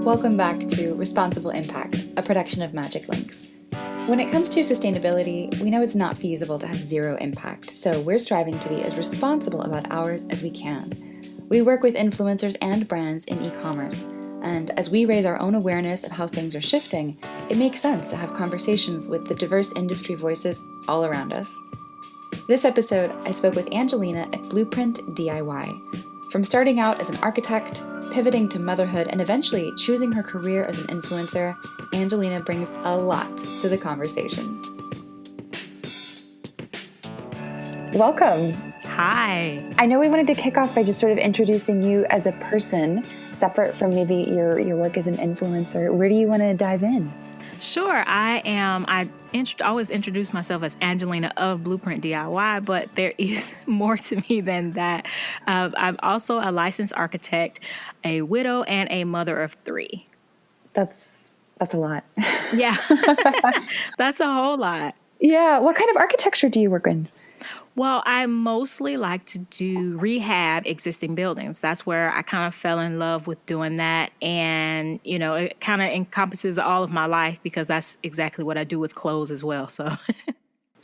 Welcome back to Responsible Impact, a production of MagicLinks. When it comes to sustainability, we know it's not feasible to have zero impact, so we're striving to be as responsible about ours as we can. We work with influencers and brands in e-commerce, and as we raise our own awareness of how things are shifting, it makes sense to have conversations with the diverse industry voices all around us. This episode, I spoke with Angelina at Blueprint DIY. From starting out as an architect, pivoting to motherhood, and eventually choosing her career as an influencer, Angelina brings a lot to the conversation. Welcome. Hi. I know we wanted to kick off by just sort of introducing you as a person, separate from maybe your work as an influencer. Where do you want to dive in? Sure. I always introduce myself as Angelina of Blueprint DIY, but there is more to me than that. I'm also a licensed architect, a widow, and a mother of three. That's a lot. Yeah, that's a whole lot. Yeah. What kind of architecture do you work in? Well, I mostly like to do rehab existing buildings. That's where I kind of fell in love with doing that. And, it kind of encompasses all of my life because that's exactly what I do with clothes as well. So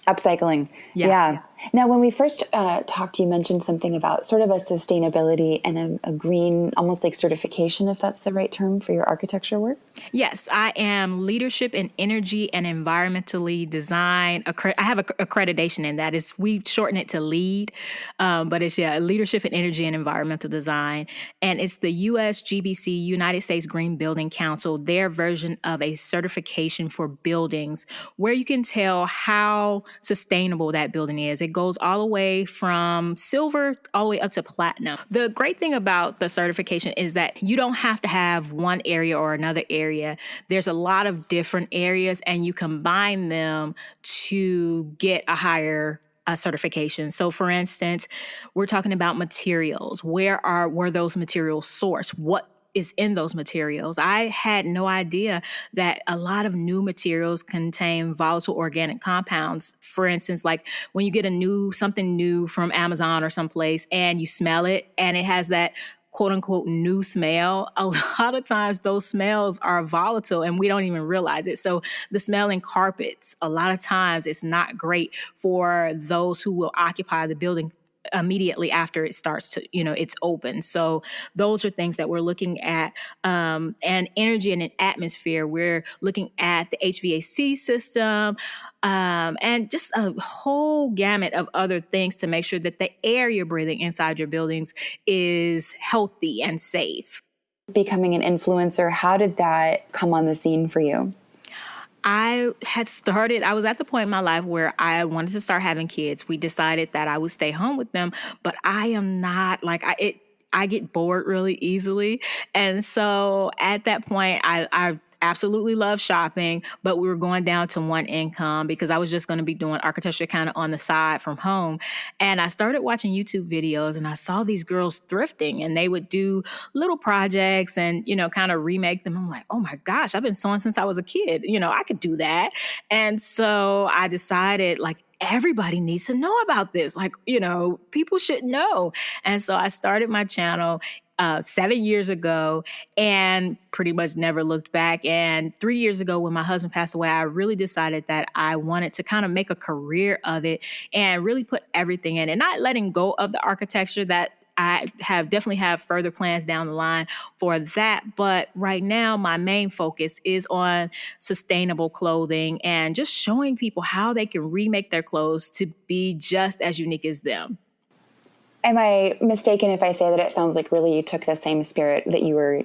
Upcycling. Yeah. Now, when we first talked, you mentioned something about sort of a sustainability and a green, almost like certification, if that's the right term for your architecture work. Yes, I am leadership in energy and environmentally design. I have accreditation in that. We shorten it to LEED, but it's leadership in energy and environmental design. And it's the USGBC, United States Green Building Council, their version of a certification for buildings where you can tell how sustainable that building is. It goes all the way from silver all the way up to platinum. The great thing about the certification is that you don't have to have one area or another area. There's a lot of different areas and you combine them to get a higher certification. So for instance, we're talking about materials. Were those materials sourced? What is in those materials? I had no idea that a lot of new materials contain volatile organic compounds. For instance, like when you get something new from Amazon or someplace and you smell it and it has that quote unquote new smell, a lot of times those smells are volatile and we don't even realize it. So the smell in carpets, a lot of times it's not great for those who will occupy the building immediately after it starts to, it's open. So those are things that we're looking at. And energy and an atmosphere, we're looking at the HVAC system, and just a whole gamut of other things to make sure that the air you're breathing inside your buildings is healthy and safe. Becoming an influencer, how did that come on the scene for you? I was at the point in my life where I wanted to start having kids. We decided that I would stay home with them, but I am not I get bored really easily. And so at that point, I absolutely love shopping, but we were going down to one income because I was just going to be doing architecture kind of on the side from home. And I started watching YouTube videos and I saw these girls thrifting and they would do little projects and, kind of remake them. I'm like, oh my gosh, I've been sewing since I was a kid. I could do that. And so I decided everybody needs to know about this. People should know. And so I started my channel 7 years ago and pretty much never looked back. And 3 years ago, when my husband passed away, I really decided that I wanted to kind of make a career of it and really put everything in and not letting go of the architecture that I definitely have further plans down the line for that. But right now, my main focus is on sustainable clothing and just showing people how they can remake their clothes to be just as unique as them. Am I mistaken if I say that it sounds like really you took the same spirit that you were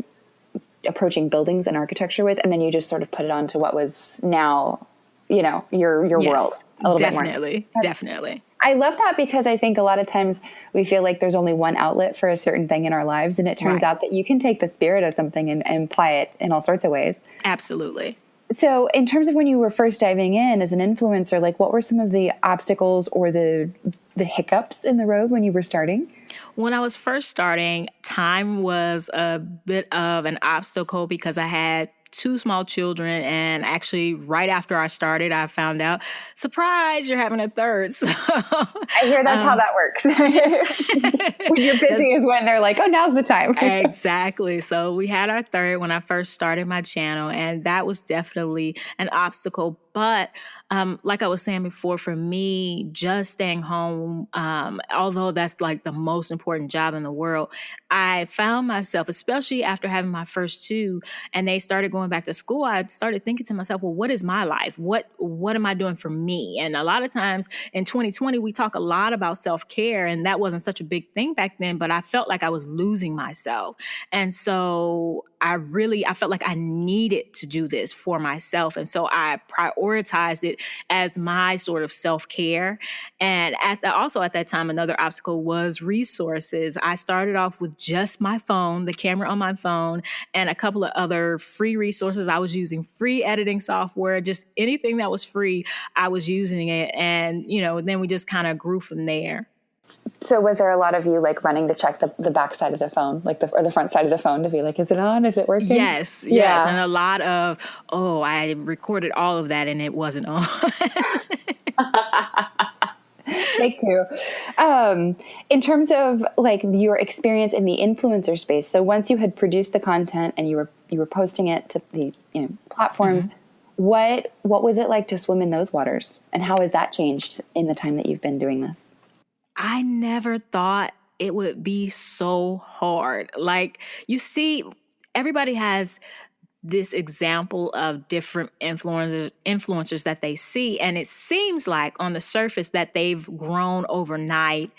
approaching buildings and architecture with, and then you just sort of put it onto what was now, your Yes, world a little definitely, bit more? Definitely. I love that because I think a lot of times we feel like there's only one outlet for a certain thing in our lives, and it turns out that you can take the spirit of something and apply it in all sorts of ways. Absolutely. So in terms of when you were first diving in as an influencer, what were some of the obstacles or the hiccups in the road when you were starting? When I was first starting, time was a bit of an obstacle because I had 2 small children. And actually, right after I started, I found out, surprise, you're having a third. So, I hear that's how that works. When you're busy is when they're like, oh, now's the time. Exactly. So we had our third when I first started my channel, and that was definitely an obstacle. But like I was saying before, for me, just staying home, although that's like the most important job in the world, I found myself, especially after having my first 2, and they started going back to school, I started thinking to myself, well, what is my life? What am I doing for me? And a lot of times in 2020, we talk a lot about self-care, and that wasn't such a big thing back then, but I felt like I was losing myself. And so I felt like I needed to do this for myself. And so I prioritized it as my sort of self-care. And also at that time, another obstacle was resources. I started off with just my phone, the camera on my phone, and a couple of other free resources. I was using free editing software, just anything that was free, I was using it. And, then we just kind of grew from there. So was there a lot of you like running to check the back side of the phone, or the front side of the phone to be like, is it on? Is it working? Yes. Yeah. And a lot of, I recorded all of that and it wasn't on. Take 2. In terms of like your experience in the influencer space, so once you had produced the content and you were posting it to the platforms, what was it like to swim in those waters, and how has that changed in the time that you've been doing this? I never thought it would be so hard. Like, you see, everybody has this example of different influencers that they see. And it seems like on the surface that they've grown overnight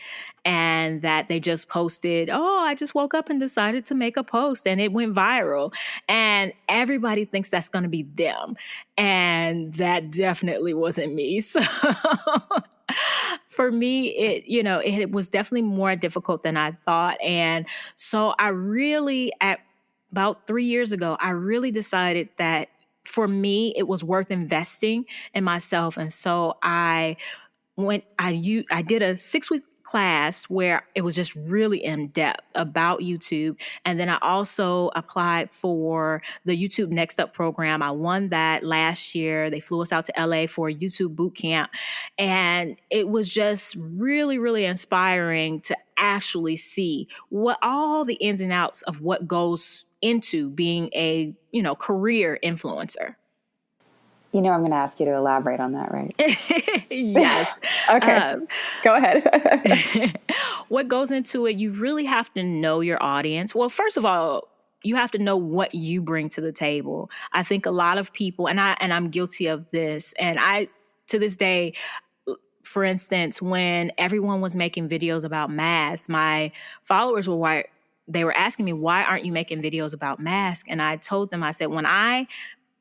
and that they just posted, I just woke up and decided to make a post and it went viral. And everybody thinks that's going to be them. And that definitely wasn't me. So for me, it was definitely more difficult than I thought. And so I really, about 3 years ago, I really decided that for me, it was worth investing in myself. And so I did a 6-week class where it was just really in depth about YouTube. And then I also applied for the YouTube Next Up program. I won that last year. They flew us out to LA for a YouTube boot camp. And it was just really, really inspiring to actually see what all the ins and outs of what goes into being a, career influencer. I'm going to ask you to elaborate on that, right? Yes. Okay. Go ahead. What goes into it, you really have to know your audience. Well, first of all, you have to know what you bring to the table. I think a lot of people, and I'm guilty of this, and to this day, for instance, when everyone was making videos about masks, my followers they were asking me, why aren't you making videos about masks? And I told them, I said, when I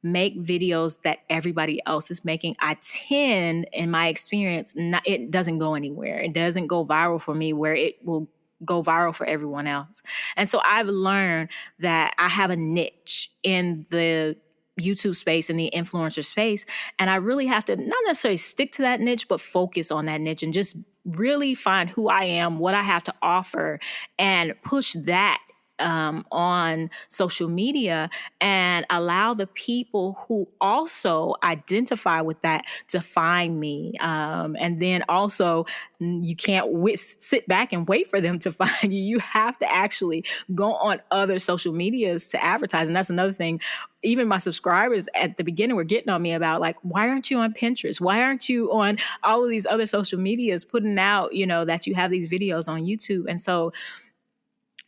make videos that everybody else is making, I tend, in my experience, it doesn't go anywhere. It doesn't go viral for me where it will go viral for everyone else. And so I've learned that I have a niche in the YouTube space and the influencer space. And I really have to not necessarily stick to that niche, but focus on that niche and just really find who I am, what I have to offer, and push that on social media and allow the people who also identify with that to find me. And then also, you can't sit back and wait for them to find you. You have to actually go on other social medias to advertise. And that's another thing. Even my subscribers at the beginning were getting on me about, like, why aren't you on Pinterest? Why aren't you on all of these other social medias putting out, that you have these videos on YouTube? And so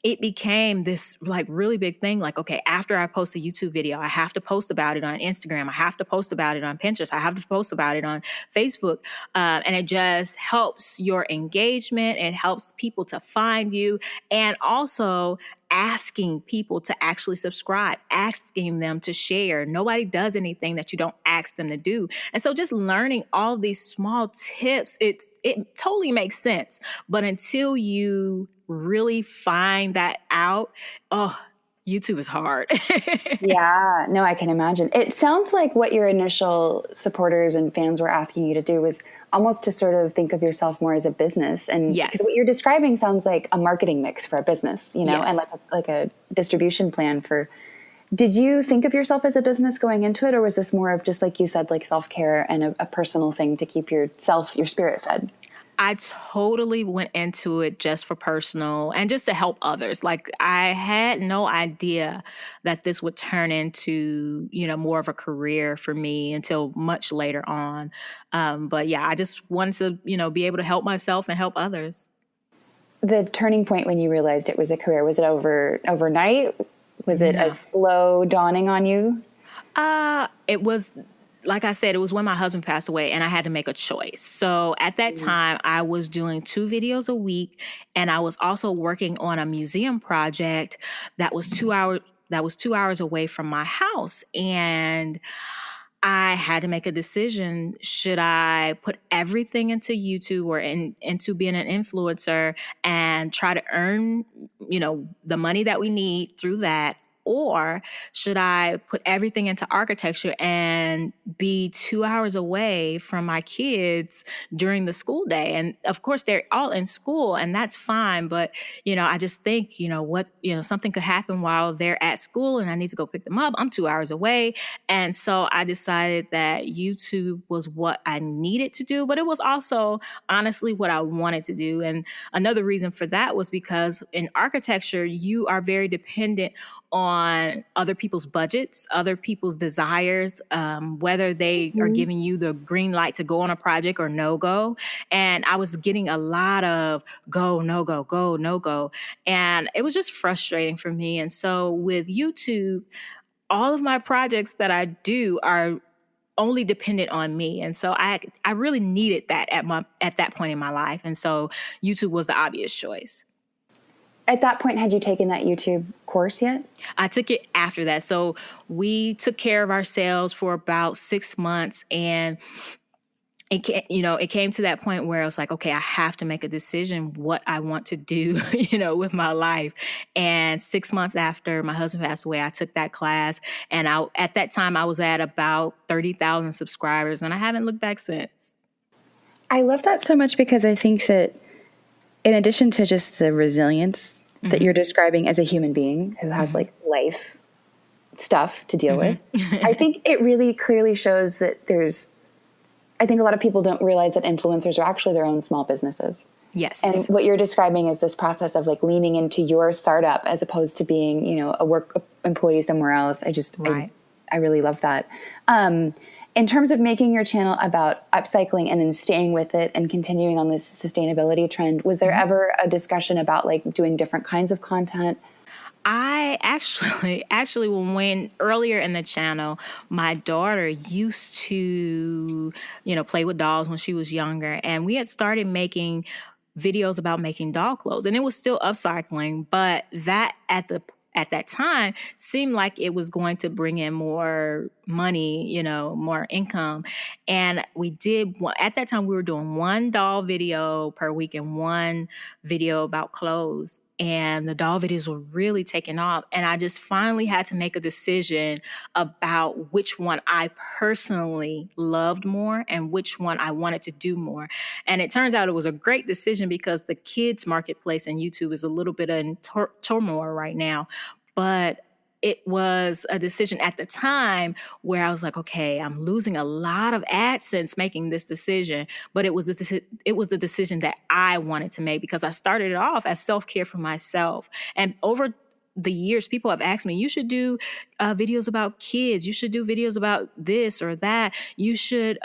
it became this like really big thing. Like, okay, after I post a YouTube video, I have to post about it on Instagram. I have to post about it on Pinterest. I have to post about it on Facebook. And it just helps your engagement. It helps people to find you. And also asking people to actually subscribe, asking them to share. Nobody does anything that you don't ask them to do. And so just learning all these small tips, it totally makes sense. But until you really find that out, YouTube is hard. Yeah, no, I can imagine. It sounds like what your initial supporters and fans were asking you to do was almost to sort of think of yourself more as a business. And yes, what you're describing sounds like a marketing mix for a business, yes, and like a distribution plan for Did you think of yourself as a business going into it, or was this more of just, like you said, like self-care and a personal thing to keep your spirit fed? I totally went into it just for personal and just to help others. Like I had no idea that this would turn into, more of a career for me until much later on. But yeah, I just wanted to, be able to help myself and help others. The turning point when you realized it was a career, was it overnight? Was it a No. slow dawning on you? It was, like I said, it was when my husband passed away and I had to make a choice. So at that time, I was doing 2 videos a week, and I was also working on a museum project that was 2 hours. That was 2 hours away from my house. And I had to make a decision. Should I put everything into YouTube or into being an influencer and try to earn, the money that we need through that? Or should I put everything into architecture and be 2 hours away from my kids during the school day? And of course, they're all in school, and that's fine. But, I just think, something could happen while they're at school and I need to go pick them up. I'm 2 hours away. And so I decided that YouTube was what I needed to do, but it was also honestly what I wanted to do. And another reason for that was because in architecture, you are very dependent on other people's budgets, other people's desires, whether they are giving you the green light to go on a project or no go. And I was getting a lot of go, no go, go, no go. And it was just frustrating for me. And so with YouTube, all of my projects that I do are only dependent on me. And so I really needed that at that point in my life. And so YouTube was the obvious choice. At that point, had you taken that YouTube course yet? I took it after that. So we took care of ourselves for about 6 months, and it came to that point where I was like, okay, I have to make a decision what I want to do, with my life. And 6 months after my husband passed away, I took that class. And at that time, I was at about 30,000 subscribers, and I haven't looked back since. I love that so much, because I think that in addition to just the resilience that you're describing as a human being who has like life stuff to deal with, I think it really clearly shows that I think a lot of people don't realize that influencers are actually their own small businesses. Yes. And what you're describing is this process of like leaning into your startup as opposed to being, a work employee somewhere else. Right. I really love that. In terms of making your channel about upcycling and then staying with it and continuing on this sustainability trend, was there ever a discussion about like doing different kinds of content? I actually, when earlier in the channel, my daughter used to, play with dolls when she was younger, and we had started making videos about making doll clothes, and it was still upcycling, but that at that time seemed like it was going to bring in more money, more income. And at that time, we were doing one doll video per week and one video about clothes. And the doll videos were really taking off. And I just finally had to make a decision about which one I personally loved more and which one I wanted to do more. And it turns out it was a great decision, because the kids marketplace and YouTube is a little bit in turmoil right now. But it was a decision at the time where I was like, okay, I'm losing a lot of AdSense making this decision, but it was the decision that I wanted to make, because I started it off as self-care for myself. And over the years, people have asked me, you should do videos about kids. You should do videos about this or that. You should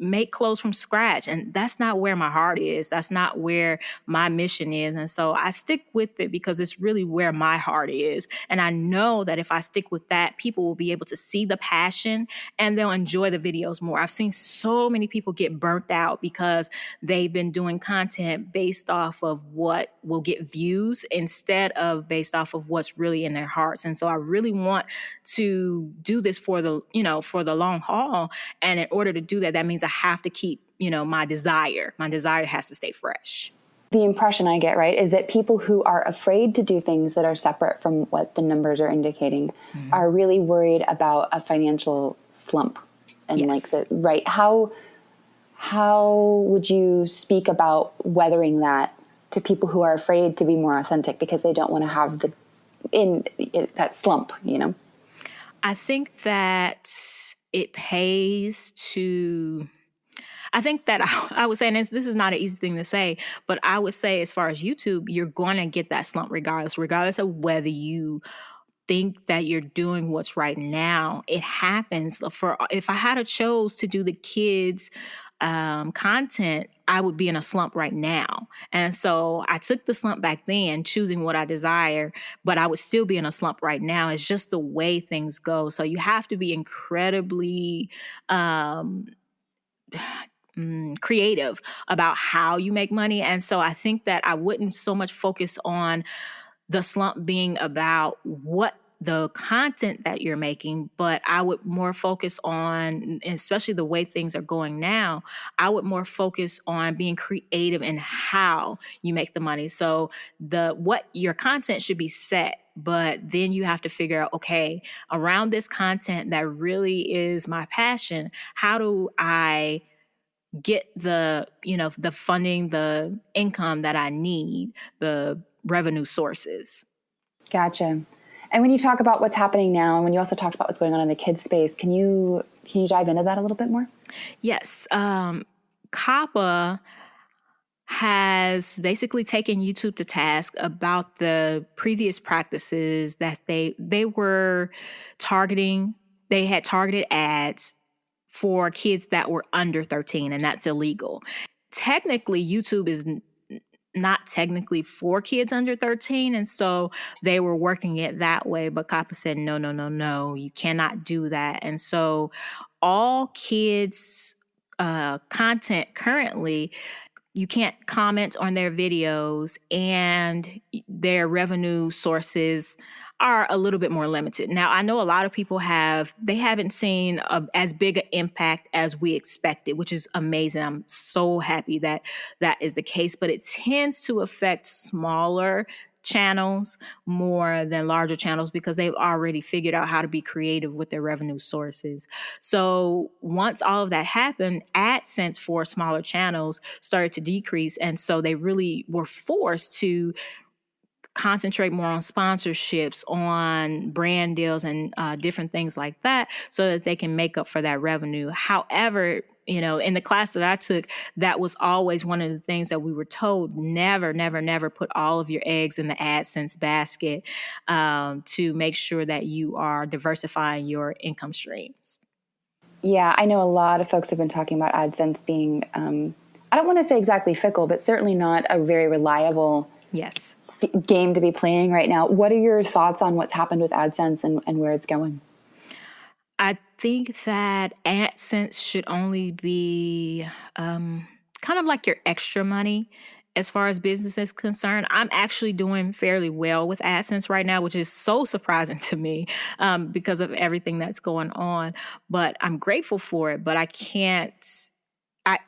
make clothes from scratch. And that's not where my heart is. That's not where my mission is. And so I stick with it because it's really where my heart is. And I know that if I stick with that, people will be able to see the passion and they'll enjoy the videos more. I've seen so many people get burnt out because they've been doing content based off of what will get views instead of based off of what's really in their hearts. And so I really want to do this for the long haul. And in order to do that, that means I have to keep, my desire. My desire has to stay fresh. The impression I get, right, is that people who are afraid to do things that are separate from what the numbers are indicating are really worried about a financial slump. And Yes. How would you speak about weathering that to people who are afraid to be more authentic because they don't want to have in that slump, you know? I think that it pays to. I think that I would say, and this is not an easy thing to say, but I would say as far as YouTube, you're going to get that slump regardless of whether you think that you're doing what's right now. It happens. For if I had a chose to do the kids content, I would be in a slump right now. And so I took the slump back then, choosing what I desire, but I would still be in a slump right now. It's just the way things go. So you have to be incredibly creative about how you make money. And so I think that I wouldn't so much focus on the slump being about what the content that you're making, but I would more focus on, especially the way things are going now, I would more focus on being creative in how you make the money. So what your content should be set, but then you have to figure out, okay, around this content that really is my passion, how do I get the funding, the income that I need, the revenue sources. Gotcha. And when you talk about what's happening now, and when you also talked about what's going on in the kids space, can you dive into that a little bit more? Yes. COPPA has basically taken YouTube to task about the previous practices that they were targeting. They had targeted ads for kids that were under 13, and that's illegal. Technically, YouTube is not technically for kids under 13. And so they were working it that way. But COPPA said, no, no, no, no, you cannot do that. And so all kids' content currently, you can't comment on their videos, and their revenue sources are a little bit more limited. Now, I know a lot of people they haven't seen as big an impact as we expected, which is amazing. I'm so happy that that is the case, but it tends to affect smaller channels more than larger channels because they've already figured out how to be creative with their revenue sources. So once all of that happened, AdSense for smaller channels started to decrease. And so they really were forced to concentrate more on sponsorships, on brand deals, and different things like that so that they can make up for that revenue. However, in the class that I took, that was always one of the things that we were told: never, never, never put all of your eggs in the AdSense basket, to make sure that you are diversifying your income streams. Yeah, I know a lot of folks have been talking about AdSense being, I don't want to say exactly fickle, but certainly not a very reliable Yes. game to be playing right now. What are your thoughts on what's happened with AdSense and where it's going? I think that AdSense should only be kind of like your extra money as far as business is concerned. I'm actually doing fairly well with AdSense right now, which is so surprising to me because of everything that's going on. But I'm grateful for it, but I can't.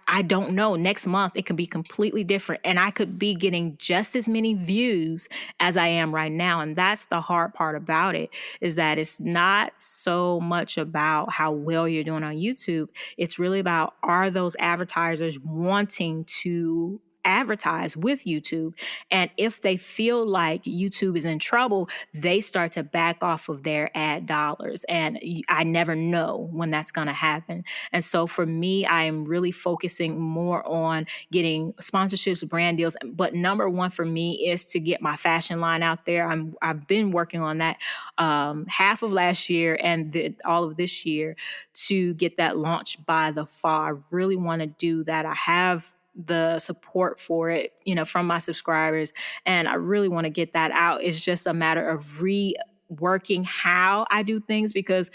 I don't know. Next month, it could be completely different. And I could be getting just as many views as I am right now. And that's the hard part about it, is that it's not so much about how well you're doing on YouTube. It's really about, are those advertisers wanting to advertise with YouTube? And if they feel like YouTube is in trouble, they start to back off of their ad dollars. And I never know when that's going to happen. And so for me, I am really focusing more on getting sponsorships, brand deals. But number one for me is to get my fashion line out there. I've been working on that half of last year and all of this year to get that launched by the fall. I really want to do that. I have the support for it, from my subscribers, and I really want to get that out. It's just a matter of reworking how I do things because,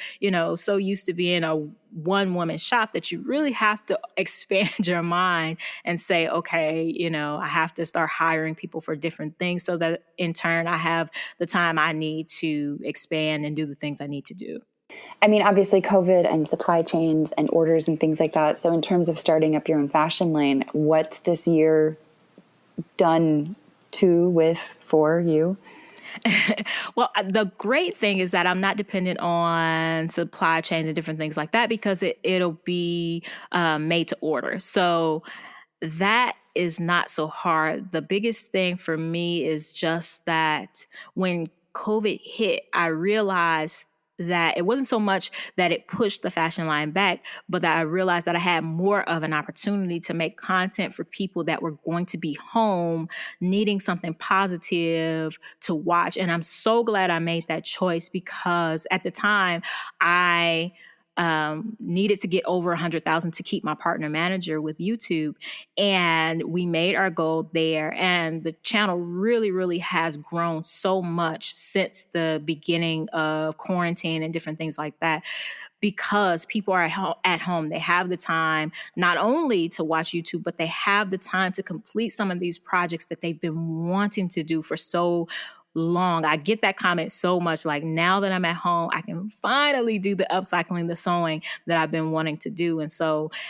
so used to being a one-woman shop that you really have to expand your mind and say, okay, I have to start hiring people for different things so that in turn I have the time I need to expand and do the things I need to do. I mean, obviously COVID and supply chains and orders and things like that. So in terms of starting up your own fashion line, what's this year done for you? Well, the great thing is that I'm not dependent on supply chains and different things like that because it'll be made to order. So that is not so hard. The biggest thing for me is just that when COVID hit, I realized that it wasn't so much that it pushed the fashion line back, but that I realized that I had more of an opportunity to make content for people that were going to be home, needing something positive to watch. And I'm so glad I made that choice, because at the time I needed to get over 100,000 to keep my partner manager with YouTube. And we made our goal there. And the channel really, really has grown so much since the beginning of quarantine and different things like that, because people are at home. They have the time not only to watch YouTube, but they have the time to complete some of these projects that they've been wanting to do for so long. I get that comment so much. Like, now that I'm at home, I can finally do the upcycling, the sewing that I've been wanting to do.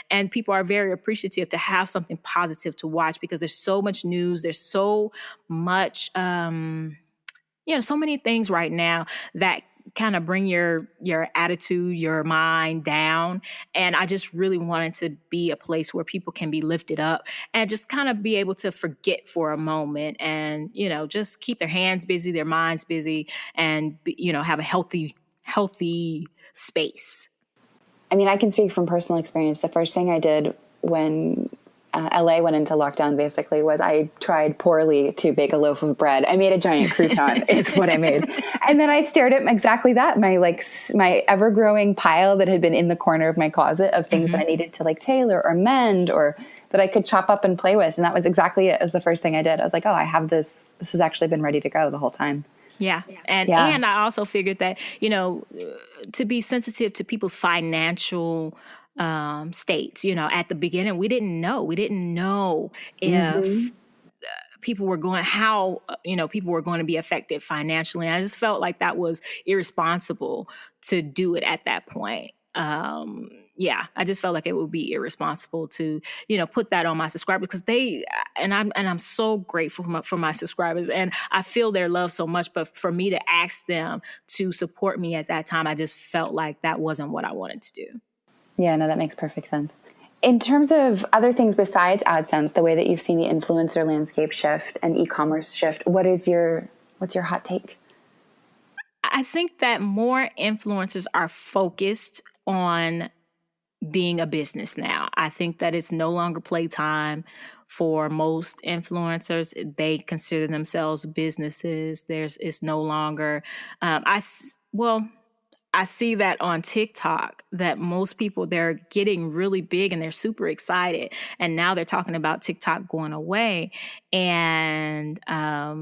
And people are very appreciative to have something positive to watch, because there's so much news. There's so much, so many things right now that kind of bring your attitude, your mind down. And I just really wanted to be a place where people can be lifted up and just kind of be able to forget for a moment and, just keep their hands busy, their minds busy, and, have a healthy space. I mean, I can speak from personal experience. The first thing I did when LA went into lockdown basically was I tried poorly to bake a loaf of bread. I made a giant crouton is what I made. And then I stared at exactly that, my ever growing pile that had been in the corner of my closet of things that I needed to tailor or mend or that I could chop up and play with. And that was exactly it as the first thing I did. I was like, oh, I have this. This has actually been ready to go the whole time. Yeah. And I also figured that, to be sensitive to people's financial states, at the beginning, we didn't know if people were going, how, people were going to be affected financially. And I just felt like that was irresponsible to do it at that point. I just felt like it would be irresponsible to, put that on my subscribers, because I'm so grateful for my subscribers, and I feel their love so much. But for me to ask them to support me at that time, I just felt like that wasn't what I wanted to do. Yeah, no, that makes perfect sense. In terms of other things besides AdSense, the way that you've seen the influencer landscape shift and e-commerce shift, what's your hot take? I think that more influencers are focused on being a business now. I think that it's no longer playtime for most influencers. They consider themselves businesses. It's no longer, I see that on TikTok, that most people, they're getting really big and they're super excited. And now they're talking about TikTok going away. And a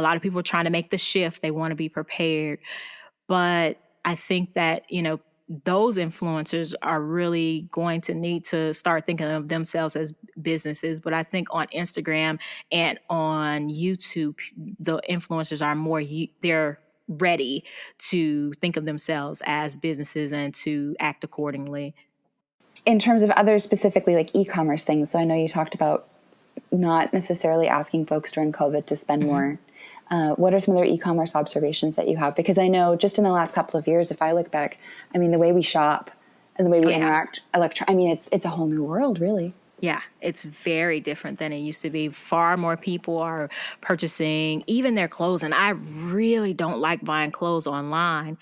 lot of people are trying to make the shift. They want to be prepared. But I think that, those influencers are really going to need to start thinking of themselves as businesses. But I think on Instagram and on YouTube, the influencers are more, they're ready to think of themselves as businesses and to act accordingly. In terms of other specifically like e-commerce things, so I know you talked about not necessarily asking folks during COVID to spend more. What are some other e-commerce observations that you have? Because I know just in the last couple of years, if I look back, I mean, the way we shop and the way we interact, it's a whole new world, really. Yeah, it's very different than it used to be. Far more people are purchasing even their clothes. And I really don't like buying clothes online.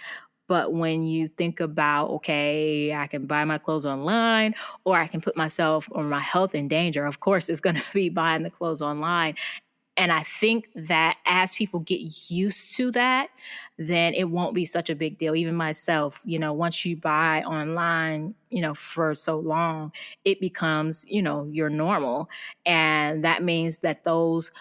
But when you think about, okay, I can buy my clothes online, or I can put myself or my health in danger, of course, it's going to be buying the clothes online. And I think that as people get used to that, then it won't be such a big deal. Even myself, once you buy online, for so long, it becomes, your normal. And that means that those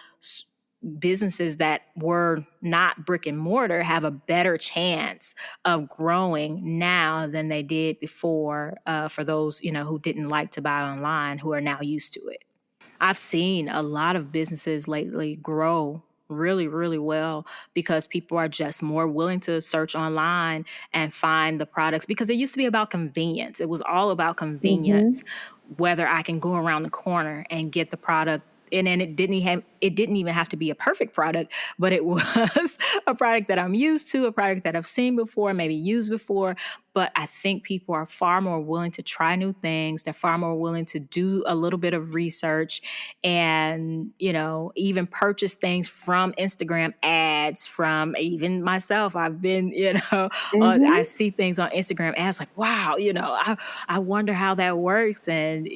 businesses that were not brick and mortar have a better chance of growing now than they did before, for those, who didn't like to buy online, who are now used to it. I've seen a lot of businesses lately grow really, really well because people are just more willing to search online and find the products, because it used to be about convenience. It was all about convenience, whether I can go around the corner and get the product. And then it didn't even have to be a perfect product, but it was a product that I'm used to, a product that I've seen before, maybe used before. but I think people are far more willing to try new things. They're far more willing to do a little bit of research and, even purchase things from Instagram ads, from even myself. I've been, I see things on Instagram ads like, wow, I wonder how that works. And,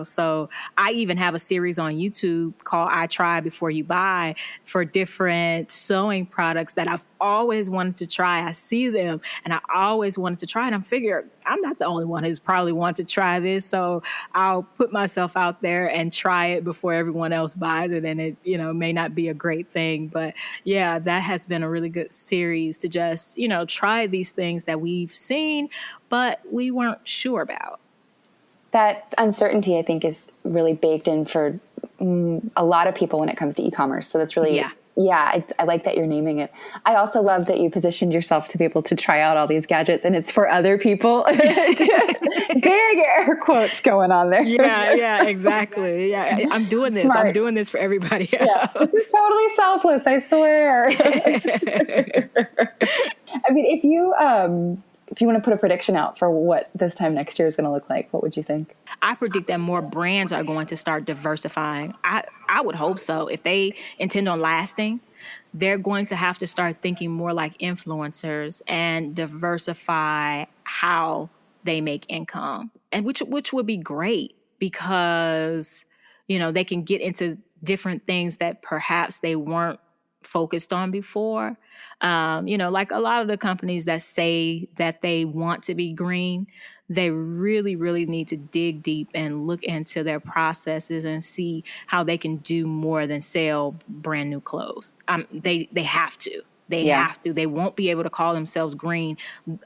so I even have a series on YouTube called I Try Before You Buy for different sewing products that I've always wanted to try. I see them and I always wanted to try, and I'm figuring I'm not the only one who's probably wanted to try this. So I'll put myself out there and try it before everyone else buys it. And it, may not be a great thing, but yeah, that has been a really good series to just, try these things that we've seen, but we weren't sure about. That uncertainty, I think, is really baked in for a lot of people when it comes to e-commerce. So that's really, I like that you're naming it. I also love that you positioned yourself to be able to try out all these gadgets, and it's for other people. Big air quotes going on there. Yeah, exactly. Yeah, I'm doing this. Smart. I'm doing this for everybody else. Yeah, this is totally selfless, I swear. I mean, if you want to put a prediction out for what this time next year is going to look like, what would you think? I predict that more brands are going to start diversifying. I would hope so. If they intend on lasting, they're going to have to start thinking more like influencers and diversify how they make income, and which would be great because, they can get into different things that perhaps they weren't focused on before. Like a lot of the companies that say that they want to be green, they really, really need to dig deep and look into their processes and see how they can do more than sell brand new clothes. They have to. They have to. They won't be able to call themselves green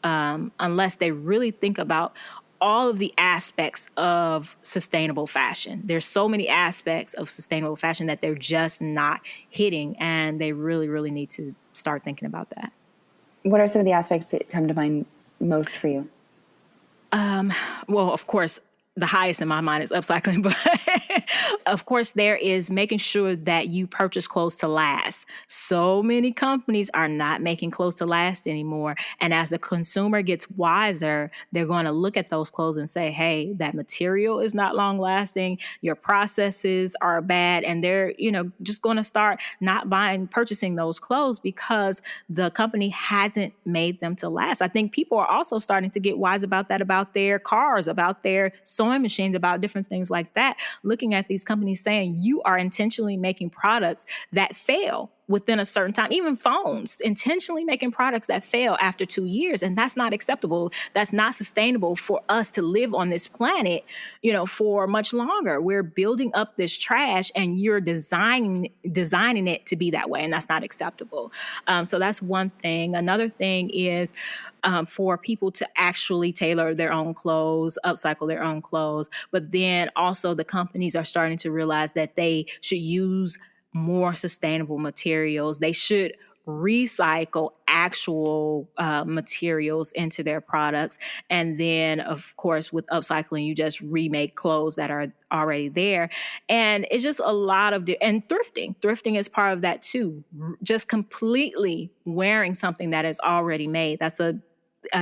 unless they really think about all of the aspects of sustainable fashion. There's so many aspects of sustainable fashion that they're just not hitting, and they really, really need to start thinking about that. What are some of the aspects that come to mind most for you? Well, of course, the highest in my mind is upcycling, but of course there is making sure that you purchase clothes to last. So many companies are not making clothes to last anymore. And as the consumer gets wiser, they're going to look at those clothes and say, hey, that material is not long lasting. Your processes are bad. And they're, just going to start not purchasing those clothes because the company hasn't made them to last. I think people are also starting to get wise about that, about their cars, about their sewing machines, about different things like that, looking at these companies saying you are intentionally making products that fail within a certain time, even phones, intentionally making products that fail after 2 years. And that's not acceptable. That's not sustainable for us to live on this planet, for much longer. We're building up this trash and you're designing it to be that way. And that's not acceptable. So that's one thing. Another thing is for people to actually tailor their own clothes, upcycle their own clothes. But then also the companies are starting to realize that they should use more sustainable materials. They should recycle actual materials into their products. And then, of course, with upcycling, you just remake clothes that are already there. And it's just a lot of, and thrifting. Thrifting is part of that too. Just completely wearing something that is already made. That's a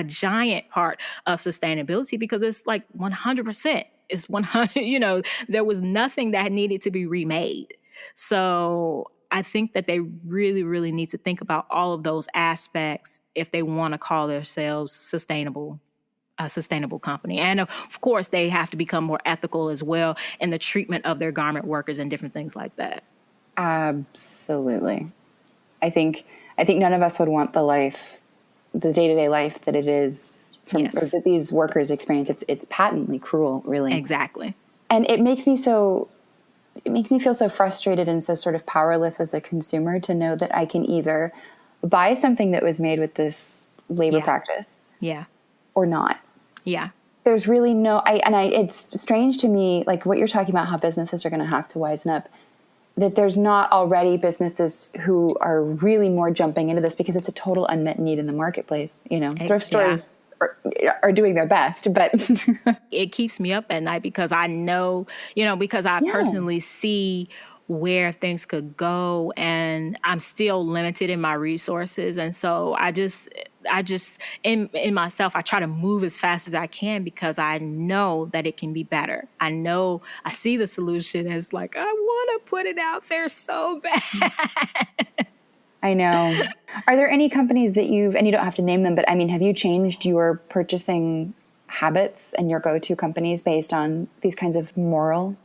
giant part of sustainability because it's like 100%. It's 100, there was nothing that needed to be remade. So I think that they really, really need to think about all of those aspects if they want to call themselves a sustainable company. And of course, they have to become more ethical as well in the treatment of their garment workers and different things like that. Absolutely. I think none of us would want the day-to-day life that it is or that these workers experience. It's patently cruel, really. Exactly. And it makes me feel so frustrated and so sort of powerless as a consumer to know that I can either buy something that was made with this labor practice or not. Yeah. There's really it's strange to me, like what you're talking about, how businesses are going to have to wisen up, that there's not already businesses who are really more jumping into this because it's a total unmet need in the marketplace. Thrift stores are doing their best, but it keeps me up at night because I know, because I personally see where things could go, and I'm still limited in my resources. And so I just in myself, I try to move as fast as I can because I know that it can be better. I see the solution as like, I want to put it out there so bad. I know. Are there any companies that and you don't have to name them, but I mean, have you changed your purchasing habits and your go-to companies based on these kinds of moral?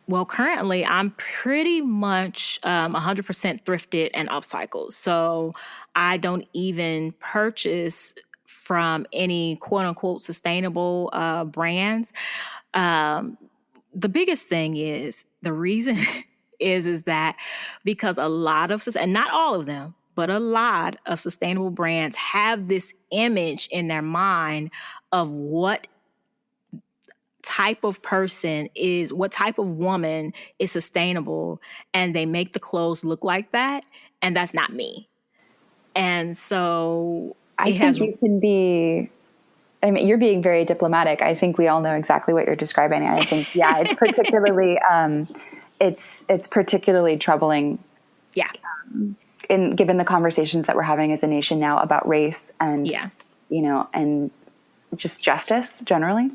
Well, currently I'm pretty much 100% thrifted and upcycled. So I don't even purchase from any quote unquote sustainable brands. The biggest thing is the reason is that because a lot of, and not all of them, but a lot of sustainable brands have this image in their mind of what type of woman is sustainable, and they make the clothes look like that, and that's not me. And so I think you can be, I mean, you're being very diplomatic. I think we all know exactly what you're describing. And I think, yeah, it's particularly, it's particularly troubling. Yeah. Given the conversations that we're having as a nation now about race and, and just justice generally.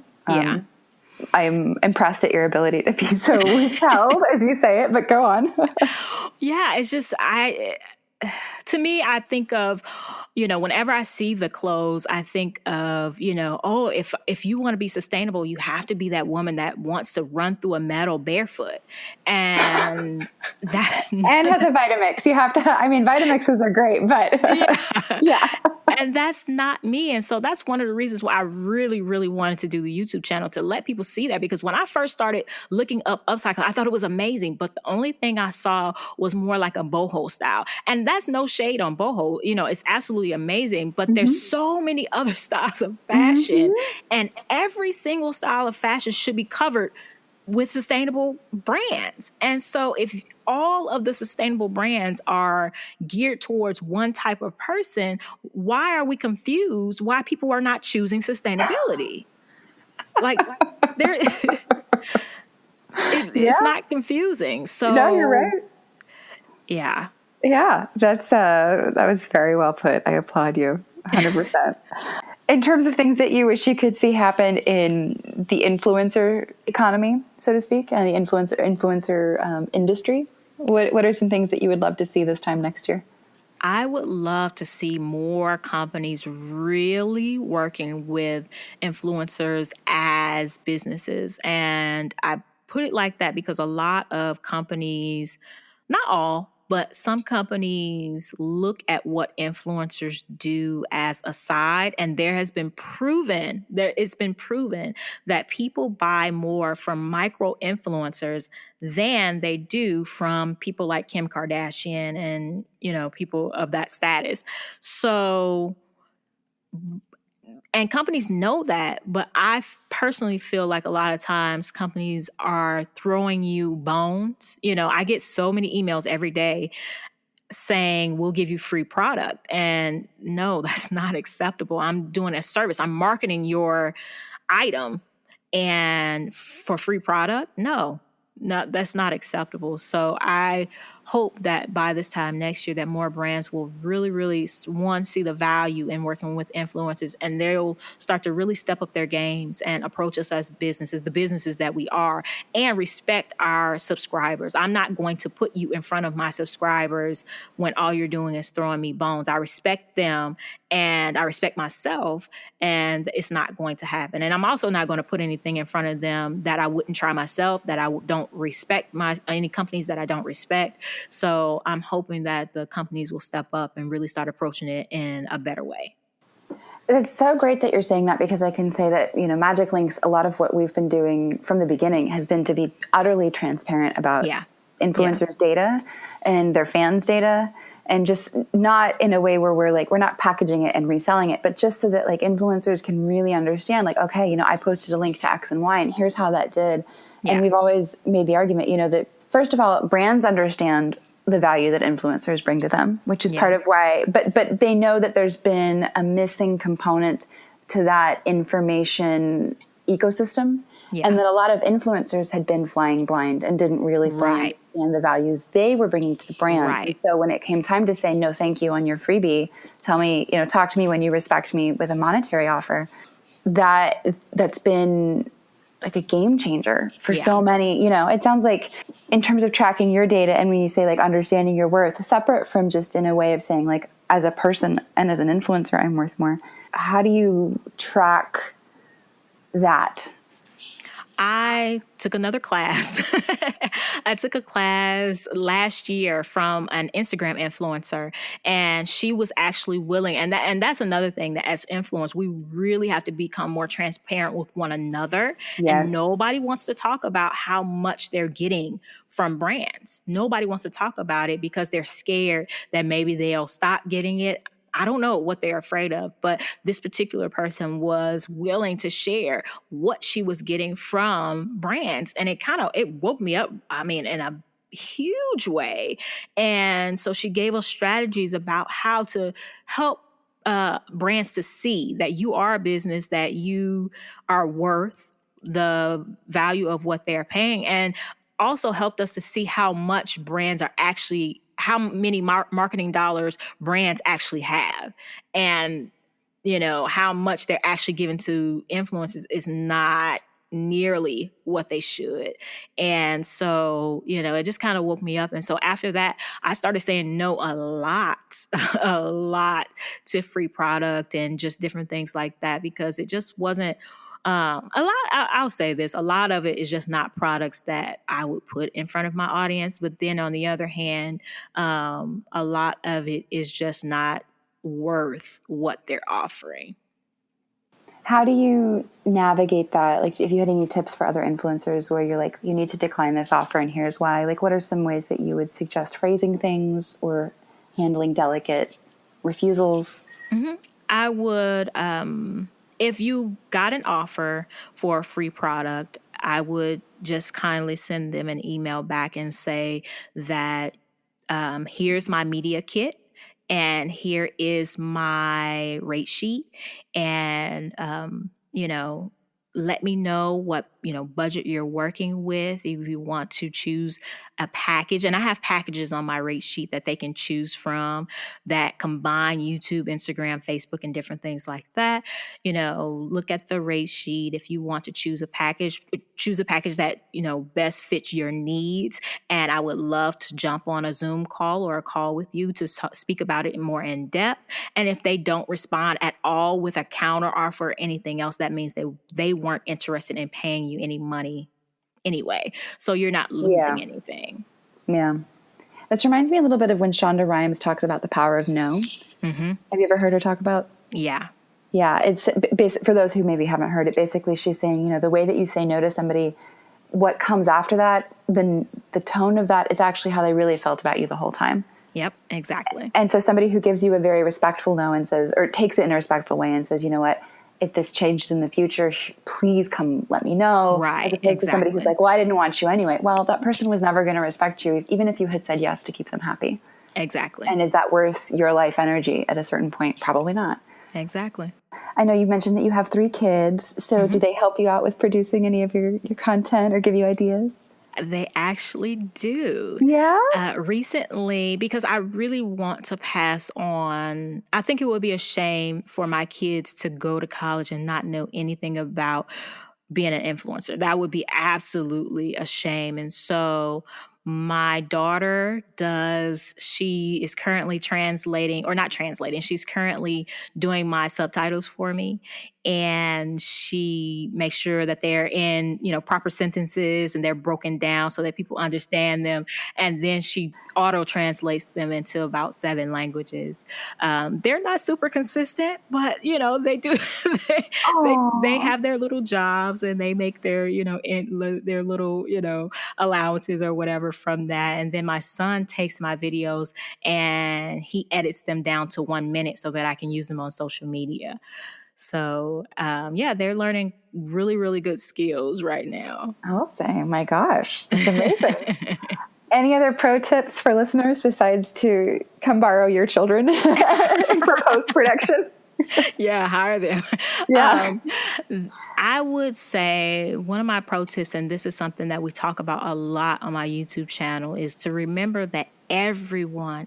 I'm impressed at your ability to be so withheld as you say it, but go on. Yeah, it's just, to me, I think of, whenever I see the clothes, I think of, if you want to be sustainable, you have to be that woman that wants to run through a meadow barefoot. And that's and has a Vitamix. You have to, I mean, Vitamixes are great, but yeah. And that's not me. And so that's one of the reasons why I really, really wanted to do the YouTube channel, to let people see that. Because when I first started looking up upcycling, I thought it was amazing. But the only thing I saw was more like a boho style. And that's no shade on boho. It's absolutely amazing. But there's so many other styles of fashion. And every single style of fashion should be covered with sustainable brands. And so if all of the sustainable brands are geared towards one type of person, why are we confused why people are not choosing sustainability? Like, it's not confusing. So no, you're right. Yeah. Yeah, that was very well put. I applaud you 100%. In terms of things that you wish you could see happen in the influencer economy, so to speak, and the influencer industry, what are some things that you would love to see this time next year? I would love to see more companies really working with influencers as businesses. And I put it like that because a lot of companies, not all, but some companies look at what influencers do as a side, and it's been proven that people buy more from micro influencers than they do from people like Kim Kardashian and, people of that status. So, and companies know that, but I personally feel like a lot of times companies are throwing you bones. I get so many emails every day saying, we'll give you free product. And no, that's not acceptable. I'm doing a service. I'm marketing your item, and for free product, no, that's not acceptable. So I hope that by this time next year that more brands will really, really, one, see the value in working with influencers, and they'll start to really step up their games and approach us as businesses, the businesses that we are, and respect our subscribers. I'm not going to put you in front of my subscribers when all you're doing is throwing me bones. I respect them and I respect myself, and it's not going to happen. And I'm also not going to put anything in front of them that I wouldn't try myself, that I don't respect, any companies that I don't respect. So I'm hoping that the companies will step up and really start approaching it in a better way. It's so great that you're saying that, because I can say that, MagicLinks, a lot of what we've been doing from the beginning has been to be utterly transparent about influencers' data and their fans' data, and just not in a way where we're not packaging it and reselling it, but just so that influencers can really understand, okay, I posted a link to X and Y and here's how that did. Yeah. And we've always made the argument, that first of all, brands understand the value that influencers bring to them, which is part of why, but they know that there's been a missing component to that information ecosystem. Yeah. And that a lot of influencers had been flying blind and didn't really fully Right. understand the value they were bringing to the brands. Right. And so when it came time to say no thank you on your freebie, tell me, talk to me when you respect me with a monetary offer, that's been like a game changer for Yeah. so many. It sounds like in terms of tracking your data, and when you say like understanding your worth, separate from just in a way of saying like as a person and as an influencer, I'm worth more. How do you track that? I took another class. I took a class last year from an Instagram influencer, and she was actually willing. And that's another thing, that as influencers, we really have to become more transparent with one another. Yes. And nobody wants to talk about how much they're getting from brands. Nobody wants to talk about it because they're scared that maybe they'll stop getting it. I don't know what they're afraid of, but this particular person was willing to share what she was getting from brands. And it woke me up, I mean, in a huge way. And so she gave us strategies about how to help brands to see that you are a business, that you are worth the value of what they're paying, and also helped us to see how much brands are actually, how many marketing dollars brands actually have, and how much they're actually giving to influencers is not nearly what they should. And so, it just kind of woke me up. And so after that, I started saying no a lot, a lot to free product and just different things like that, because it just wasn't a lot. I'll say this, a lot of it is just not products that I would put in front of my audience. But then on the other hand, a lot of it is just not worth what they're offering. How do you navigate that? Like, if you had any tips for other influencers where you're like, you need to decline this offer and here's why, like, what are some ways that you would suggest phrasing things or handling delicate refusals? Mm-hmm. I would, if you got an offer for a free product, I would just kindly send them an email back and say that here's my media kit, and here is my rate sheet, and let me know what budget you're working with. If you want to choose a package, and I have packages on my rate sheet that they can choose from that combine YouTube, Instagram, Facebook, and different things like that. Look at the rate sheet. If you want to choose a package that best fits your needs, and I would love to jump on a Zoom call or a call with you to speak about it more in depth. And if they don't respond at all with a counter offer or anything else, that means they weren't interested in paying you any money anyway. So you're not losing anything. Yeah. This reminds me a little bit of when Shonda Rhimes talks about the power of no. Mm-hmm. Have you ever heard her talk about? Yeah. Yeah. It's for those who maybe haven't heard it. Basically, she's saying, the way that you say no to somebody, what comes after that, then the tone of that is actually how they really felt about you the whole time. Yep, exactly. And so somebody who gives you a very respectful no and says, or takes it in a respectful way and says, you know what, if this changes in the future, please come let me know. Right. As opposed to somebody who's like, well, I didn't want you anyway. Well, that person was never going to respect you, even if you had said yes to keep them happy. Exactly. And is that worth your life energy at a certain point? Probably not. Exactly. I know you mentioned that you have 3 kids. So do they help you out with producing any of your content or give you ideas? They actually do. Yeah? Recently, because I really want to pass on, I think it would be a shame for my kids to go to college and not know anything about being an influencer. That would be absolutely a shame. And so my daughter she is currently translating, or not translating, she's currently doing my subtitles for me. And she makes sure that they're in, proper sentences and they're broken down so that people understand them. And then she auto translates them into about 7 languages. They're not super consistent, but they do. they have their little jobs and they make their their little allowances or whatever from that. And then my son takes my videos and he edits them down to 1 minute so that I can use them on social media. So, they're learning really, really good skills right now. I'll say, my gosh, that's amazing. Any other pro tips for listeners besides to come borrow your children for post-production? Yeah, hire them. Yeah. Um, I would say one of my pro tips, and this is something that we talk about a lot on my YouTube channel, is to remember that everyone,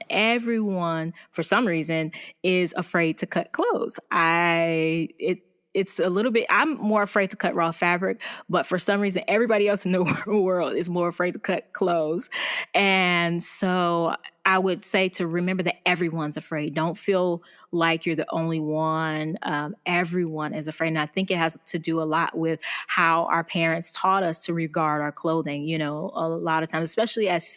for some reason, is afraid to cut clothes. It's a little bit, I'm more afraid to cut raw fabric, but for some reason, everybody else in the world is more afraid to cut clothes. And so I would say to remember that everyone's afraid. Don't feel like you're the only one. Everyone is afraid. And I think it has to do a lot with how our parents taught us to regard our clothing. You know, a lot of times, especially as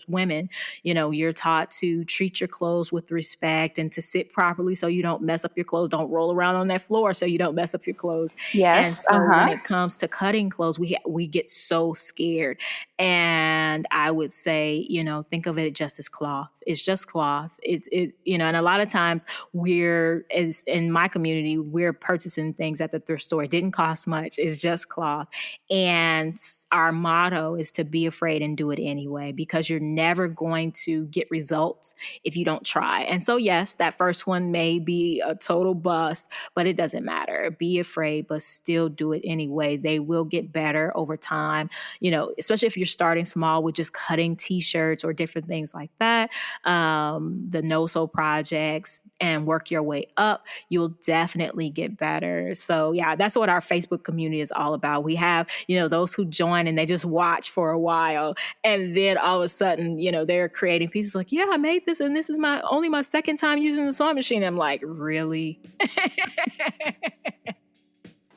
women, you know, you're taught to treat your clothes with respect and to sit properly so you don't mess up your clothes. Don't roll around on that floor so you don't mess up your clothes. And Yes. so when it comes to cutting clothes, we get so scared. And I would say, you know, think of it just as cloth. It's just cloth. You know, and a lot of times as in my community, we're purchasing things at the thrift store. It didn't cost much. It's just cloth. And our motto is to be afraid and do it anyway, because you're never going to get results if you don't try. And so, yes, that first one may be a total bust, but it doesn't matter. Be afraid, but still do it anyway. They will get better over time, you know, especially if you're starting small with just cutting t-shirts or different things like that. The no-sew projects, and work your way up, you'll definitely get better. So yeah, that's what our Facebook community is all about. We have, you know, those who join and they just watch for a while, and then all of a sudden, you know, they're creating pieces like, yeah, I made this, and this is my second time using the sewing machine. I'm like, really?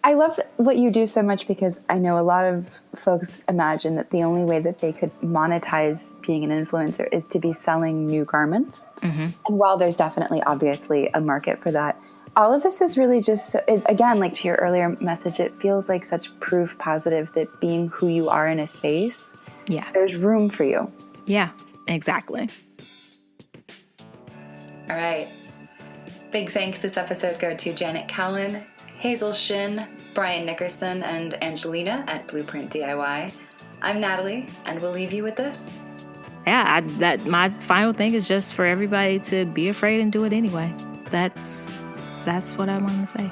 I love what you do so much, because I know a lot of folks imagine that the only way that they could monetize being an influencer is to be selling new garments. Mm-hmm. And while there's definitely, obviously, a market for that, all of this is really just, again, like to your earlier message, it feels like such proof positive that being who you are in a space, yeah, there's room for you. Yeah, exactly. All right. Big thanks this episode go to Janet Cowan, Hazel Shin, Brian Nickerson, and Angelina at Blueprint DIY. I'm Natalie, and we'll leave you with this. Yeah, my final thing is just for everybody to be afraid and do it anyway. That's what I want to say.